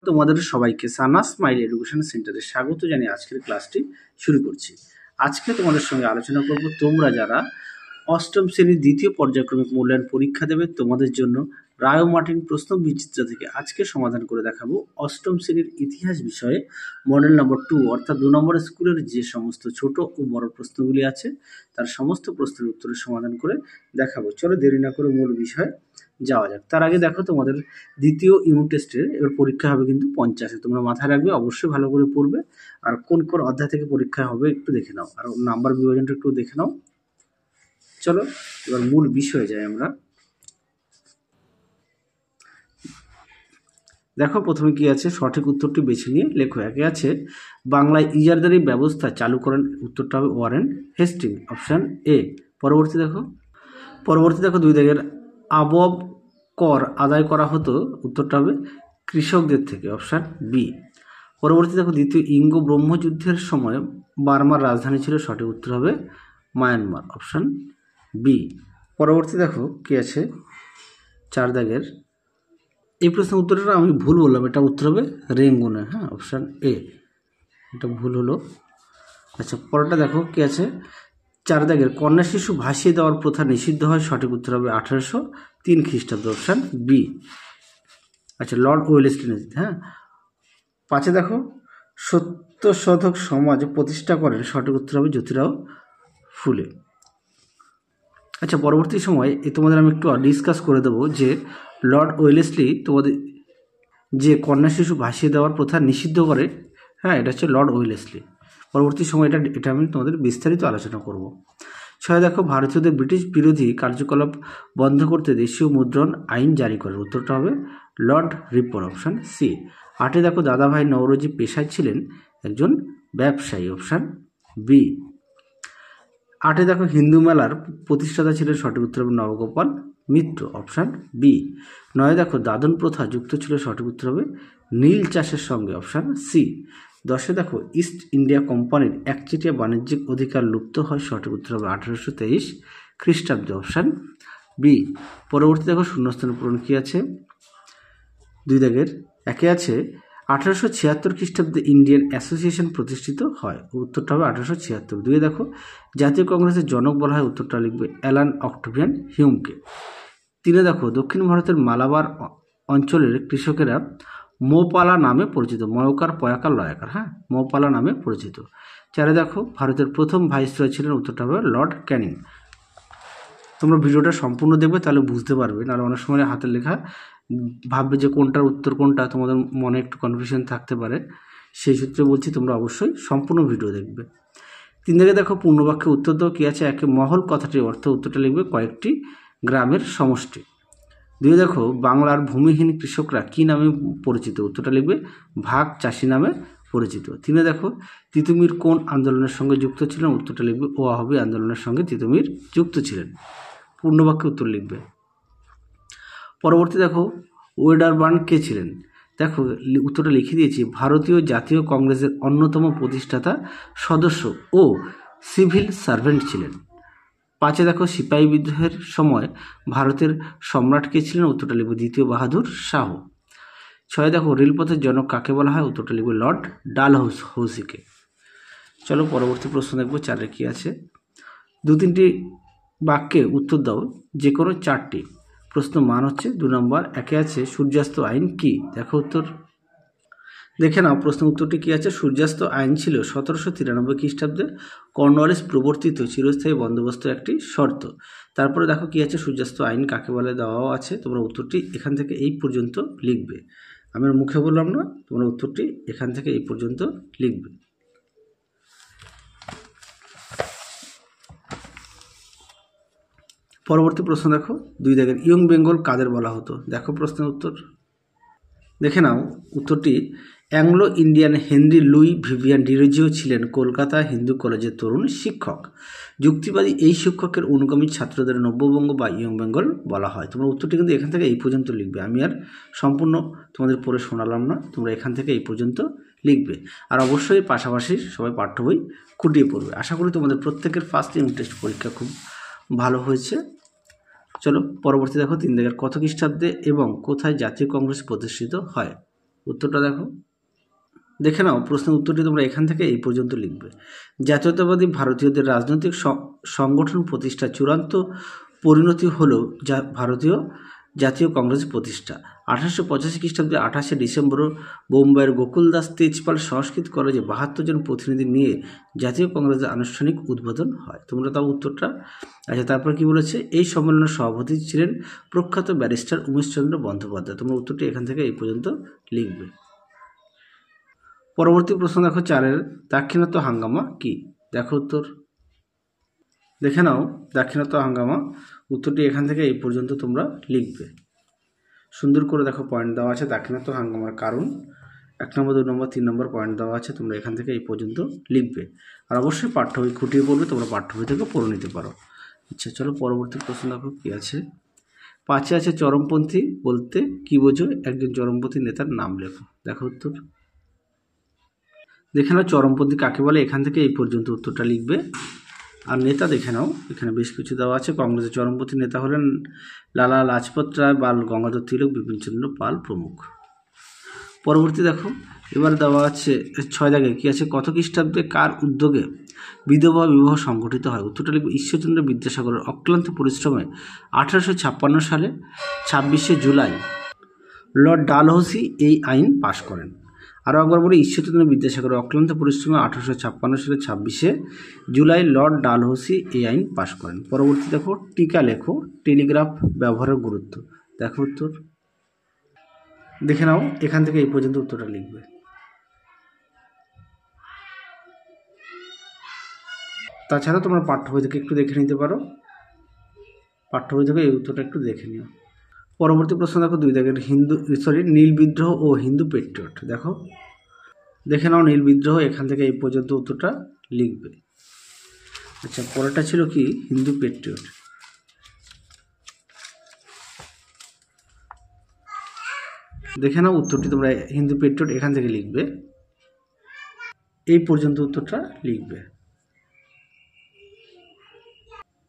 তোমাদের সবাইকে সানা smile education সেন্টারে স্বাগত জানিয়ে আজকের ক্লাসটি শুরু করছি। আজকে তোমাদের সঙ্গে আলোচনা করব তোমরা যারা অষ্টম শ্রেণীর দ্বিতীয় পর্যায়ক্রমিক মূল্যায়ন পরীক্ষা দেবে তোমাদের জন্য রায় ও মার্টিন প্রশ্ন বিচিত্র থেকে আজকে সমাধান করে দেখাবো অষ্টম শ্রেণীর ইতিহাস বিষয়ে মডেল নম্বর 2 অর্থাৎ 2 নম্বরের স্কুলের যে সমস্ত ছোট ও বড় প্রশ্নগুলি আছে তার সমস্ত প্রশ্নের উত্তরের সমাধান করে দেখাবো। চলো দেরি না করে মূল বিষয় যাওয়া যাক। তার আগে দেখো তোমাদের দ্বিতীয় ইউনিট টেস্টের এবার পরীক্ষা হবে কিন্তু 50-এ, তোমরা মাথায় রাখবে, অবশ্যই ভালো করে পড়বে। আর কোন কোন অধ্যায় থেকে পরীক্ষা হবে একটু দেখে নাও, আর নাম্বার বিভাজনটা একটু দেখে নাও। চলো এবার মূল বিষয়ে যাই আমরা। দেখো প্রথমে কি আছে, সঠিক উত্তরটি বেছে নিয়ে লেখো। একে আছে বাংলায় ইজারদারি ব্যবস্থা চালু করেন, উত্তরটা হবে ওয়ারেন হেস্টিং, অপশান এ। পরবর্তী দেখো 2 দাগের আবব কর আদায় করা হতো, উত্তরটা হবে কৃষকদের থেকে, অপশান বি। পরবর্তী দেখো দ্বিতীয় ইঙ্গ ব্রহ্মযুদ্ধের সময় বার্মার রাজধানী ছিল, সঠিক উত্তর হবে মায়ানমার, অপশান বি। পরবর্তী দেখো কি আছে 4 দাগের, এই প্রশ্নের উত্তরটা আমি ভুল বললাম, এটা উত্তর হবে রেঙ্গুনে, হ্যাঁ, অপশান এ, এটা ভুল হলো। আচ্ছা পরেরটা দেখো কি আছে 4 দাগের, কন্যা শিশু ভাসিয়ে দেওয়ার প্রথা নিষিদ্ধ হয়, সঠিক উত্তর হবে 1803 খ্রিস্টাব্দ, অপশান বি। আচ্ছা লর্ড ওয়েলেসলি, হ্যাঁ। 5 দেখো সত্যশোধক সমাজ প্রতিষ্ঠা করেন, সঠিক উত্তর হবে জ্যোতিরাও ফুলে। আচ্ছা পরবর্তী সময় তোমাদের আমি একটু ডিসকাস করে দেবো যে লর্ড ওয়েলেসলি তোমাদের যে কন্যা শিশু ভাসিয়ে দেওয়ার প্রথা নিষিদ্ধ করে, হ্যাঁ, এটা হচ্ছে লর্ড ওয়েলেসলি। পরবর্তী সময় এটা আমি তোমাদের বিস্তারিত আলোচনা করব। 6 দেখো ভারতীয়দের ব্রিটিশ বিরোধী কার্যকলাপ বন্ধ করতে দেশীয় মুদ্রণ আইন জারি করে, উত্তরটা হবে লর্ড রিপন, অপশান সি। 8 দেখো দাদাভাই নওরোজি পেশায় ছিলেন একজন ব্যবসায়ী, অপশান বি। 8 দেখো হিন্দু মেলার প্রতিষ্ঠাতা ছিলেন, সঠিক উত্তর হবে নবগোপাল মিত্র, অপশান বি। 9 দেখো দাদন প্রথা যুক্ত ছিল, সঠিক উত্তর হবে নীল চাষের সঙ্গে, অপশান সি। 10 দেখো ইস্ট ইন্ডিয়া কোম্পানির একচেটিয়া বাণিজ্যিক অধিকার লুপ্ত হয়, সঠিক উত্তর হবে 1823 খ্রিস্টাব্দে, অপশান বি। পরবর্তী দেখো শূন্যস্থান পূরণ কি আছে 2 দাগের, একে আছে 1876 খ্রিস্টাব্দে ইন্ডিয়ান অ্যাসোসিয়েশন প্রতিষ্ঠিত হয়, উত্তরটা হবে 1876। 2 দেখো জাতীয় কংগ্রেসের জনক বলা হয়, উত্তরটা লিখবে অ্যালান অক্টোভিয়ান হিউমকে। 3 দেখো দক্ষিণ ভারতের মালাবার অঞ্চলের কৃষকেরা মোপালা নামে পরিচিত, ময়কার পয়াকার লয়াকার, হ্যাঁ, মোপালা নামে পরিচিত। 4 দেখো ভারতের প্রথম ভাইসরয় ছিলেন, উত্তরটা হবে লর্ড ক্যানিং। তোমরা ভিডিওটা সম্পূর্ণ দেখবে তাহলে বুঝতে পারবে, নাহলে অনেক সময় হাতের লেখা ভাববে যে কোনটার উত্তর কোনটা, তোমাদের মনে একটু কনফিউশন থাকতে পারে, সেই সূত্রে বলছি তোমরা অবশ্যই সম্পূর্ণ ভিডিও দেখবে। 3 দাগে দেখো পূর্ণবাক্যে উত্তর দাও, কি আছে, একে মহল কথাটির অর্থ, উত্তরটা লিখবে কয়েকটি গ্রামের সমষ্টি। 2 দেখো বাংলার ভূমিহীন কৃষকরা কি নামে পরিচিত, উত্তরটা লিখবে ভাগ চাষি নামে পরিচিত। 3 দেখো তিতুমির কোন আন্দোলনের সঙ্গে যুক্ত ছিলেন, উত্তরটা লিখবে ওয়াহাবি আন্দোলনের সঙ্গে তিতুমির যুক্ত ছিলেন, পূর্ণবাক্যে উত্তর লিখবে। পরবর্তী দেখো ওয়েডারবার্ন কে ছিলেন, দেখো উত্তরটা লিখে দিয়েছি, ভারতীয় জাতীয় কংগ্রেসের অন্যতম প্রতিষ্ঠাতা সদস্য ও সিভিল সার্ভেন্ট ছিলেন। 5 দেখো সিপাহী বিদ্রোহের সময় ভারতের সম্রাট কে ছিলেন, উত্তরটা লিখবে দ্বিতীয় বাহাদুর শাহ। 6 দেখো রেলপথের জনক কাকে বলা হয়, উত্তরটা লিখবে লর্ড ডালহৌসিকে। চলো পরবর্তী প্রশ্ন দেখবো 4 কি আছে, 2-3টি বাক্যে উত্তর দাও যে কোনো 4টি। প্রশ্ন মান হচ্ছে 2 নম্বর, একে আছে সূর্যাস্ত আইন কি, দেখো উত্তর দেখে নাও। প্রশ্ন উত্তরটি কি আছে, সূর্যাস্ত আইন ছিল 1793 খ্রিস্টাব্দে কর্নওয়ালিস প্রবর্তিত চিরস্থায়ী বন্দোবস্ত একটি শর্ত। তারপরে দেখো কি আছে, সূর্যাস্ত আইন কাকে বলে দেওয়াও আছে, তোমরা উত্তরটি এখান থেকে এই পর্যন্ত লিখবে, আমি মুখে বললাম না, তোমরা উত্তরটি এখান থেকে এই পর্যন্ত লিখবে। পরবর্তী প্রশ্ন দেখো 2 দাগের, ইয়ং বেঙ্গল কাদের বলা হতো, দেখো প্রশ্নের উত্তর দেখে নাও। উত্তরটি Anglo Indian Henry Louis Vivian Derozio ছিলেন কলকাতা হিন্দু কলেজের তরুণ শিক্ষক। যুক্তিবাদী এই শিক্ষকের অনুগামী ছাত্রদের নব্যবঙ্গ বা ইয়ং বেঙ্গল বলা হয়। তোমরা উত্তরটি কিন্তু এখান থেকে এই পর্যন্ত লিখবে, আমি আর সম্পূর্ণ তোমাদের পড়ে শোনালাম না, তোমরা এখান থেকে এই পর্যন্ত লিখবে। আর অবশ্যই পাশাপাশি সবাই পাঠ্য বই খুঁটিয়ে পড়বে। আশা করি তোমাদের প্রত্যেকের ফার্স্ট ইউনিট টেস্ট পরীক্ষা খুব ভালো হয়েছে। চলো পরবর্তী দেখো 3 দাগের, কত খ্রিস্টাব্দে এবং কোথায় জাতীয় কংগ্রেস প্রতিষ্ঠিত হয়, উত্তরটা দেখো, দেখে নাও প্রশ্নের উত্তরটি তোমরা এখান থেকে এই পর্যন্ত লিখবে। জাতীয়তাবাদী ভারতীয়দের রাজনৈতিক সংগঠন প্রতিষ্ঠার চূড়ান্ত পরিণতি হল ভারতীয় জাতীয় কংগ্রেস প্রতিষ্ঠা। 1885 খ্রিস্টাব্দে 28শে ডিসেম্বর বোম্বাইয়ের গোকুলদাস তেজপাল সংস্কৃত কলেজে 72 জন প্রতিনিধি নিয়ে জাতীয় কংগ্রেসের আনুষ্ঠানিক উদ্বোধন হয়। তোমরা তাও উত্তরটা। আচ্ছা, তারপর কি বলেছে, এই সম্মেলনের সভাপতি ছিলেন প্রখ্যাত ব্যারিস্টার উমেশচন্দ্র বন্দ্যোপাধ্যায়। তোমরা উত্তরটি এখান থেকে এই পর্যন্ত লিখবে। পরবর্তী প্রশ্ন দেখো 4-এর, দাক্ষিণাত্য হাঙ্গামা কি? দেখো উত্তর, দেখে নাও দাক্ষিণাত্য হাঙ্গামা, উত্তরটি এখান থেকে এই পর্যন্ত তোমরা লিখবে। সুন্দর করে দেখো পয়েন্ট দেওয়া আছে দাক্ষিণাত্য হাঙ্গামার কারণ, 1 নম্বর 2 নম্বর 3 নম্বর পয়েন্ট দেওয়া আছে, তোমরা এখান থেকে এই পর্যন্ত লিখবে। আর অবশ্যই পাঠ্য বই খুঁটিয়ে পড়বে, তোমরা পাঠ্য বই থেকে পড়ে নিতে পারো। আচ্ছা চলো পরবর্তী প্রশ্ন দেখো কি আছে। 5-এ আছে চরমপন্থী বলতে কি বোঝো? একজন চরমপন্থী নেতার নাম লেখো। দেখো উত্তর, দেখে নাও চরমপন্থী কাকে বলে, এখান থেকে এই পর্যন্ত উত্তরটা লিখবে। আর নেতা দেখে নাও, এখানে বেশ কিছু দেওয়া আছে। কংগ্রেসের চরমপন্থী নেতা হলেন লালা লাজপত রায়, বাল গঙ্গাধর তিলক, বিপিনচন্দ্র পাল প্রমুখ। পরবর্তী দেখো, এবার দেওয়া আছে 6 দাগে কি আছে, কত খ্রিস্টাব্দে কার উদ্যোগে বিধবা বিবাহ সংগঠিত হয়? উত্তরটা লিখবে ঈশ্বরচন্দ্র বিদ্যাসাগরের অক্লান্ত পরিশ্রমে 1856 সালে 26শে জুলাই লর্ড ডালহৌসি এই আইন পাশ করেন। আরও একবার বলি, ঈশ্বরচন্দ্র বিদ্যাসাগরের অক্লান্ত পরিশ্রমে 1856 সালে 26শে জুলাই লর্ড ডালহৌসি এই আইন পাশ করেন। পরবর্তী দেখো, টিকা লেখো, টেলিগ্রাফ ব্যবহারের গুরুত্ব। দেখো উত্তর, দেখে নাও এখান থেকে এই পর্যন্ত উত্তরটা লিখবে। তাছাড়া তোমরা পাঠ্য বই থেকে একটু দেখে নিতে পারো, পাঠ্য বই থেকে এই উত্তরটা একটু দেখে নিও। পরবর্তী প্রশ্ন দেখো 2 দাগের, নীল বিদ্রোহ ও হিন্দু পেট্রিয়ট। দেখো, দেখে নাও নীল বিদ্রোহ, এখান থেকে এই পর্যন্ত উত্তরটা লিখবে। আচ্ছা, পরেরটা ছিল কি, হিন্দু পেট্রিয়ট। দেখে নাও উত্তরটি তোমরা হিন্দু পেট্রিয়ট এখান থেকে লিখবে, এই পর্যন্ত উত্তরটা লিখবে।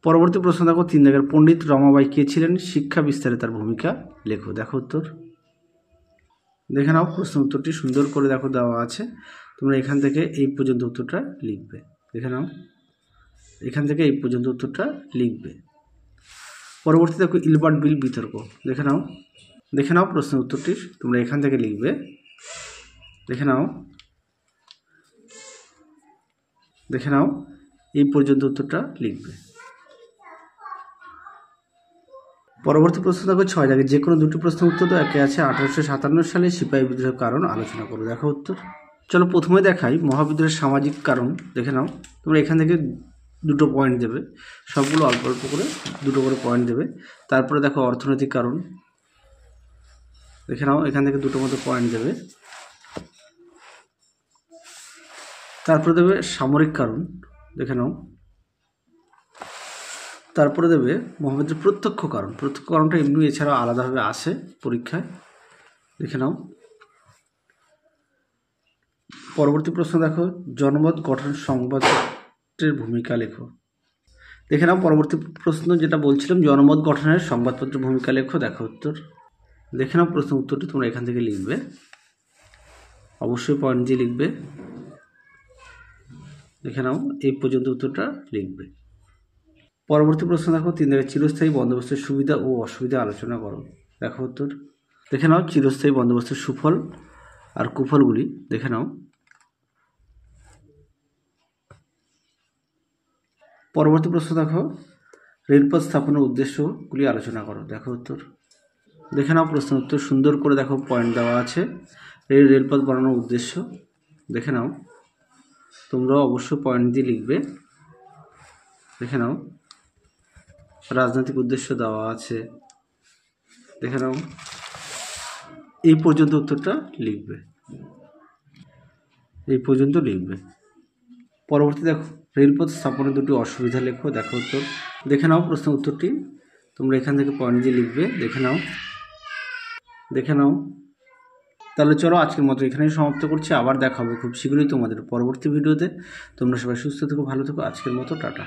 পরবর্তী প্রশ্ন দেখো 3 দাগের, পণ্ডিত রমাবাই কে ছিলেন? শিক্ষা বিস্তারে তার ভূমিকা লেখো। দেখো উত্তর, দেখে নাও প্রশ্ন উত্তরটি সুন্দর করে দেখো দেওয়া আছে, তোমরা এখান থেকে এই পর্যন্ত উত্তরটা লিখবে। দেখে নাও এখান থেকে এই পর্যন্ত উত্তরটা লিখবে। পরবর্তী দেখো ইলবার্ট বিল বিতর্ক। দেখে নাও, দেখে নাও প্রশ্ন উত্তরটি তোমরা এখান থেকে লিখবে। দেখে নাও, দেখে নাও এই পর্যন্ত উত্তরটা লিখবে। পরবর্তী প্রশ্ন দেখো 6 দাগে, যে কোনো 2টি প্রশ্ন উত্তর দাও। একে আছে 1857 সালে সিপাহী বিদ্রোহের কারণ আলোচনা করো। দেখো উত্তর, চলো প্রথমে দেখাই মহাবিদ্রোহের সামাজিক কারণ। দেখে নাও, তোমরা এখান থেকে 2টো পয়েন্ট দেবে, সবগুলো অল্প অল্প করে 2টো করে পয়েন্ট দেবে। তারপরে দেখো অর্থনৈতিক কারণ। দেখে নাও এখান থেকে 2টো মতো পয়েন্ট দেবে। তারপরে দেবে সামরিক কারণ। দেখে নাও, তারপরে দেবে মহাবিদ্রোহের প্রত্যক্ষ কারণ। প্রত্যক্ষ কারণটা এমনি এছাড়াও আলাদাভাবে আসে পরীক্ষায়। দেখে নাও। পরবর্তী প্রশ্ন দেখো, জনমত গঠন সংবাদপত্রের ভূমিকা লেখো। দেখে নাও পরবর্তী প্রশ্ন যেটা বলছিলাম, জনমত গঠনের সংবাদপত্রের ভূমিকা লেখো। দেখো উত্তর, দেখে নাও প্রশ্ন উত্তরটি তোমরা এখান থেকে লিখবে, অবশ্যই পয়েন্ট দিয়ে লিখবে। দেখে নাও এই পর্যন্ত উত্তরটা লিখবে। পরবর্তী প্রশ্ন দেখো 3 দাগের, চিরস্থায়ী বন্দোবস্তের সুবিধা ও অসুবিধা আলোচনা করো। দেখো উত্তর, দেখে নাও চিরস্থায়ী বন্দোবস্তের সুফল আর কুফলগুলি দেখে নাও। পরবর্তী প্রশ্ন দেখো, রেলপথ স্থাপনের উদ্দেশ্যগুলি আলোচনা করো। দেখো উত্তর, দেখে নাও প্রশ্ন উত্তর সুন্দর করে দেখো পয়েন্ট দেওয়া আছে, রেলপথ বানানোর উদ্দেশ্য। দেখে নাও, তোমরা অবশ্যই পয়েন্ট দিয়ে লিখবে। দেখে নাও রাজনৈতিক উদ্দেশ্য দেওয়া আছে। দেখে নাও এই পর্যন্ত উত্তরটা লিখবে, এই পর্যন্ত লিখবে। পরবর্তী দেখো, রেলপথ স্থাপনের 2টি অসুবিধা লেখো। দেখো উত্তর, দেখে নাও প্রশ্ন উত্তরটি তোমরা এখান থেকে পয়েন্ট দিয়ে লিখবে। দেখে নাও, দেখে নাও। তাহলে চলো আজকের মতো এখানেই সমাপ্ত করছি, আবার দেখা হবে খুব শীঘ্রই তোমাদের পরবর্তী ভিডিওতে। তোমরা সবাই সুস্থ থেকো, ভালো থেকো। আজকের মতো টাটা।